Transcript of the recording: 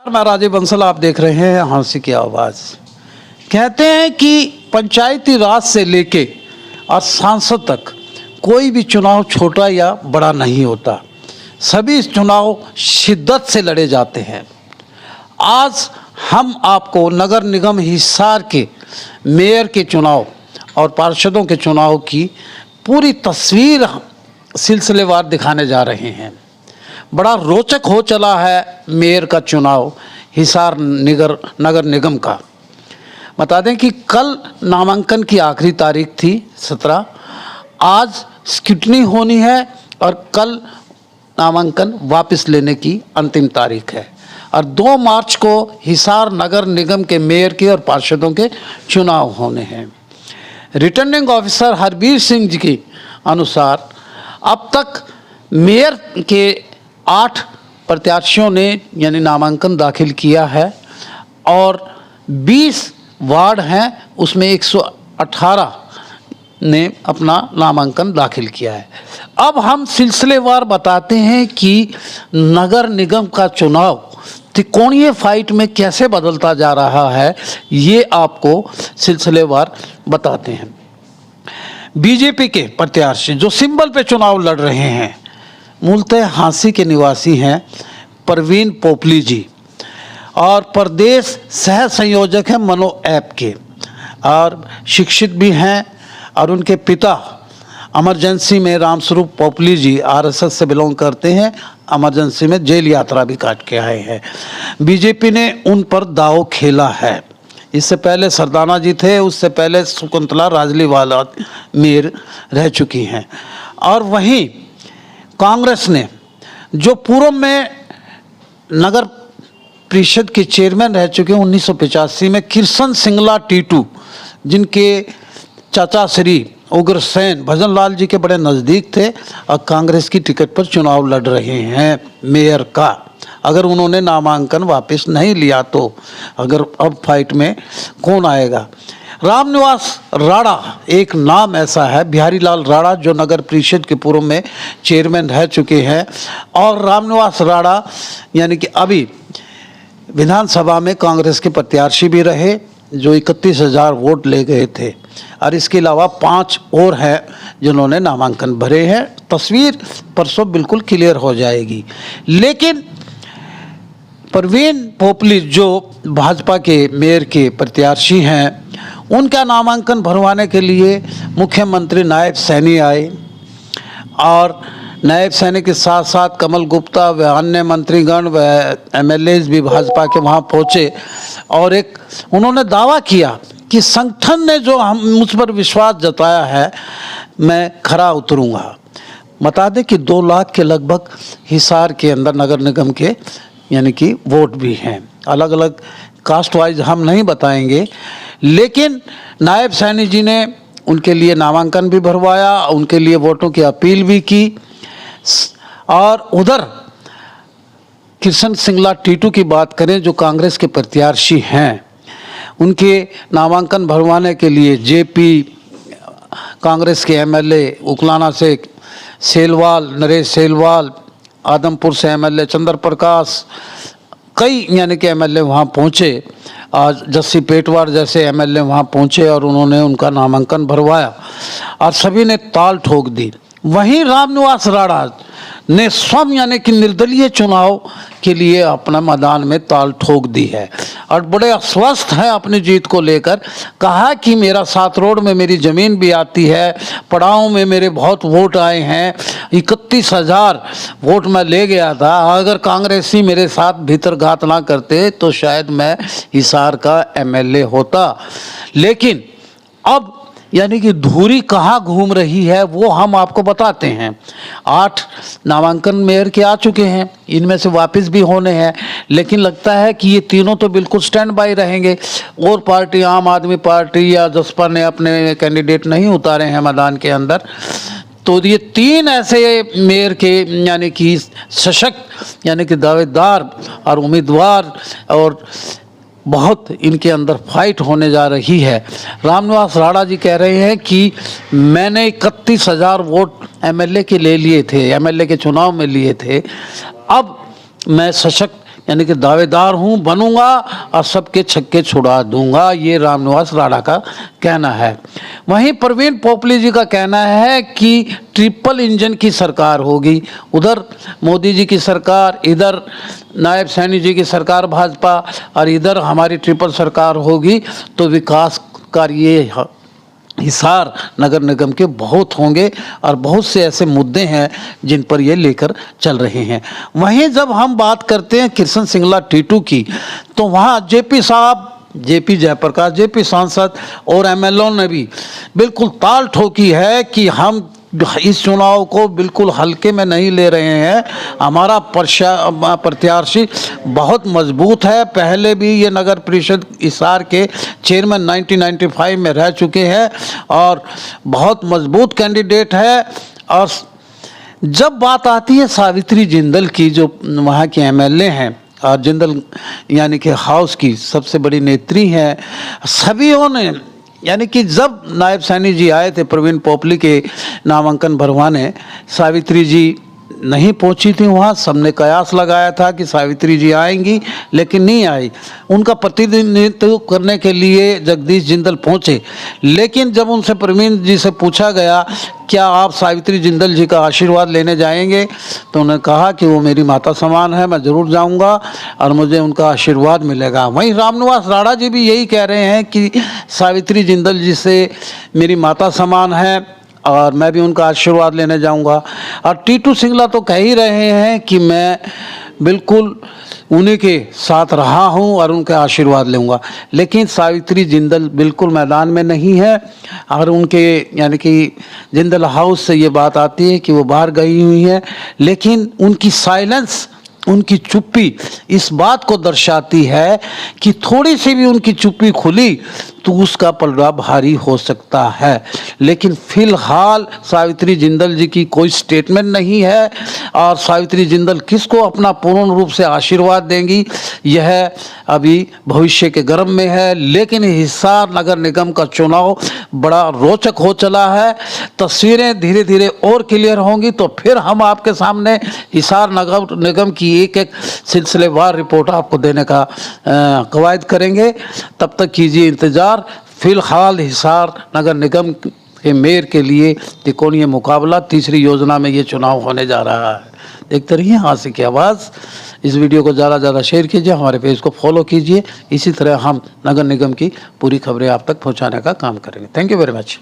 मैं राजीव बंसल, आप देख रहे हैं हंसी की आवाज़। कहते हैं कि पंचायती राज से लेके और सांसद तक कोई भी चुनाव छोटा या बड़ा नहीं होता। सभी चुनाव शिद्दत से लड़े जाते हैं। आज हम आपको नगर निगम हिसार के मेयर के चुनाव और पार्षदों के चुनाव की पूरी तस्वीर सिलसिलेवार दिखाने जा रहे हैं। बड़ा रोचक हो चला है मेयर का चुनाव हिसार नगर निगम का। बता दें कि कल नामांकन की आखिरी तारीख थी 17। आज स्क्रूटनी होनी है और कल नामांकन वापस लेने की अंतिम तारीख है और 2 मार्च को हिसार नगर निगम के मेयर के और पार्षदों के चुनाव होने हैं। रिटर्निंग ऑफिसर हरबीर सिंह जी के अनुसार अब तक मेयर के 8 प्रत्याशियों ने यानी नामांकन दाखिल किया है और 20 वार्ड हैं, उसमें 118 ने अपना नामांकन दाखिल किया है। अब हम सिलसिलेवार बताते हैं कि नगर निगम का चुनाव त्रिकोणीय फाइट में कैसे बदलता जा रहा है, ये आपको सिलसिलेवार बताते हैं। बीजेपी के प्रत्याशी जो सिंबल पे चुनाव लड़ रहे हैं, मूलतः हांसी के निवासी हैं परवीन पोपली जी और प्रदेश सह संयोजक हैं मनो ऐप के और शिक्षित भी हैं और उनके पिता इमरजेंसी में रामस्वरूप पोपली जी आरएसएस से बिलोंग करते हैं। इमरजेंसी में जेल यात्रा भी काट के आए हैं। बीजेपी ने उन पर दाव खेला है। इससे पहले सरदाना जी थे, उससे पहले शकुंतला राजलीवाला मेयर रह चुकी हैं। और वहीं कांग्रेस ने जो पूर्व में नगर परिषद के चेयरमैन रह चुके हैं 1985 में किशन सिंगला टीटू, जिनके चाचा श्री उग्रसेन भजन लाल जी के बड़े नज़दीक थे और कांग्रेस की टिकट पर चुनाव लड़ रहे हैं मेयर का। अगर उन्होंने नामांकन वापस नहीं लिया तो अगर अब फाइट में कौन आएगा। रामनिवास राणा एक नाम ऐसा है, बिहारी लाल राणा, जो नगर परिषद के पूर्व में चेयरमैन रह चुके हैं और रामनिवास राणा यानी कि अभी विधानसभा में कांग्रेस के प्रत्याशी भी रहे, जो 31,000 वोट ले गए थे। और इसके अलावा 5 और हैं जिन्होंने नामांकन भरे हैं। तस्वीर परसों बिल्कुल क्लियर हो जाएगी। लेकिन परवीन पोपली जो भाजपा के मेयर के प्रत्याशी हैं, उनका नामांकन भरवाने के लिए मुख्यमंत्री नायब सैनी आए और नायब सैनी के साथ साथ कमल गुप्ता व अन्य मंत्रीगण व एमएलएज भी भाजपा के वहाँ पहुँचे और एक उन्होंने दावा किया कि संगठन ने जो मुझ पर विश्वास जताया है, मैं खरा उतरूँगा। बता दें कि 2 लाख के लगभग हिसार के अंदर नगर निगम के यानी कि वोट भी हैं। अलग अलग कास्ट वाइज हम नहीं बताएंगे, लेकिन नायब सैनी जी ने उनके लिए नामांकन भी भरवाया, उनके लिए वोटों की अपील भी की। और उधर किशन सिंगला टीटू की बात करें, जो कांग्रेस के प्रत्याशी हैं, उनके नामांकन भरवाने के लिए जेपी कांग्रेस के एमएलए उकलाना से सेलवाल, नरेश सेलवाल, आदमपुर से एमएलए चंद्र प्रकाश, कई यानी कि एमएलए वहाँ पहुँचे। आज जस्सी पेटवार जैसे एमएलए वहाँ पहुँचे और उन्होंने उनका नामांकन भरवाया और सभी ने ताल ठोक दी। वहीं रामनिवास राणा ने स्वयं यानी कि निर्दलीय चुनाव के लिए अपना मैदान में ताल ठोक दी है और बड़े अस्वस्थ हैं अपनी जीत को लेकर। कहा कि मेरा 7 रोड में मेरी ज़मीन भी आती है, पड़ाव में मेरे बहुत वोट आए हैं, 31,000 वोट मैं ले गया था। अगर कांग्रेसी मेरे साथ भीतर घात ना करते तो शायद मैं हिसार का एमएलए होता। लेकिन अब यानी कि धुरी कहाँ घूम रही है वो हम आपको बताते हैं। 8 नामांकन मेयर के आ चुके हैं, इनमें से वापस भी होने हैं, लेकिन लगता है कि ये तीनों तो बिल्कुल स्टैंड बाई रहेंगे। और पार्टी आम आदमी पार्टी या जसपा ने अपने कैंडिडेट नहीं उतारे हैं मैदान के अंदर। तो ये 3 ऐसे मेयर के यानी कि सशक्त यानी कि दावेदार और उम्मीदवार और बहुत इनके अंदर फाइट होने जा रही है। रामनिवास राणा जी कह रहे हैं कि मैंने 31,000 वोट एमएलए के ले लिए थे, एमएलए के चुनाव में लिए थे, अब मैं सशक्त यानी कि दावेदार हूँ, बनूंगा और सबके छक्के छुड़ा दूंगा, ये रामनिवास राणा का कहना है। वहीं प्रवीण पोपली जी का कहना है कि ट्रिपल इंजन की सरकार होगी, उधर मोदी जी की सरकार, इधर नायब सैनी जी की सरकार भाजपा और इधर हमारी ट्रिपल सरकार होगी तो विकास कार्य हिसार नगर निगम के बहुत होंगे और बहुत से ऐसे मुद्दे हैं जिन पर ये लेकर चल रहे हैं। वहीं जब हम बात करते हैं कृष्ण सिंगला टीटू की, तो वहाँ जेपी साहब, जेपी जयप्रकाश, जेपी सांसद और एमएलओ ने भी बिल्कुल ताल ठोकी है कि हम इस चुनाव को बिल्कुल हल्के में नहीं ले रहे हैं, हमारा प्रत्याशी बहुत मजबूत है, पहले भी ये नगर परिषद हिसार के चेयरमैन 1995 में रह चुके हैं और बहुत मजबूत कैंडिडेट है। और जब बात आती है सावित्री जिंदल की, जो वहाँ के एमएलए हैं और जिंदल यानी कि हाउस की सबसे बड़ी नेत्री हैं, सभीयों ने यानी कि जब नायब सैनी जी आए थे प्रवीण पोपली के नामांकन भरवाने, सावित्री जी नहीं पहुंची थी वहाँ, सबने कयास लगाया था कि सावित्री जी आएंगी लेकिन नहीं आई। उनका प्रतिनिधित्व करने के लिए जगदीश जिंदल पहुँचे, लेकिन जब उनसे प्रवीण जी से पूछा गया क्या आप सावित्री जिंदल जी का आशीर्वाद लेने जाएंगे, तो उन्होंने कहा कि वो मेरी माता समान है, मैं ज़रूर जाऊंगा और मुझे उनका आशीर्वाद मिलेगा। वहीं रामनिवास राणा जी भी यही कह रहे हैं कि सावित्री जिंदल जी से मेरी माता समान है और मैं भी उनका आशीर्वाद लेने जाऊंगा। और टीटू सिंगला तो कह ही रहे हैं कि मैं बिल्कुल उन्हीं के साथ रहा हूं और उनका आशीर्वाद लूँगा, लेकिन सावित्री जिंदल बिल्कुल मैदान में नहीं है। और उनके यानी कि जिंदल हाउस से ये बात आती है कि वो बाहर गई हुई हैं, लेकिन उनकी साइलेंस, उनकी चुप्पी इस बात को दर्शाती है कि थोड़ी सी भी उनकी चुप्पी खुली तो उसका पलड़ा भारी हो सकता है। लेकिन फिलहाल सावित्री जिंदल जी की कोई स्टेटमेंट नहीं है और सावित्री जिंदल किसको अपना पूर्ण रूप से आशीर्वाद देंगी यह अभी भविष्य के गर्भ में है। लेकिन हिसार नगर निगम का चुनाव बड़ा रोचक हो चला है, तस्वीरें धीरे धीरे और क्लियर होंगी तो फिर हम आपके सामने हिसार नगर निगम की एक एक सिलसिलेवार रिपोर्ट आपको देने का कवायद करेंगे। तब तक कीजिए इंतज़ार। फिलहाल हिसार नगर निगम के मेयर के लिए त्रिकोणीय मुकाबला, तीसरी योजना में ये चुनाव होने जा रहा है। देखते रहिए हासिल की आवाज़। इस वीडियो को ज़्यादा से ज़्यादा शेयर कीजिए, हमारे पेज को फॉलो कीजिए। इसी तरह हम नगर निगम की पूरी खबरें आप तक पहुंचाने का काम करेंगे। Thank you very much.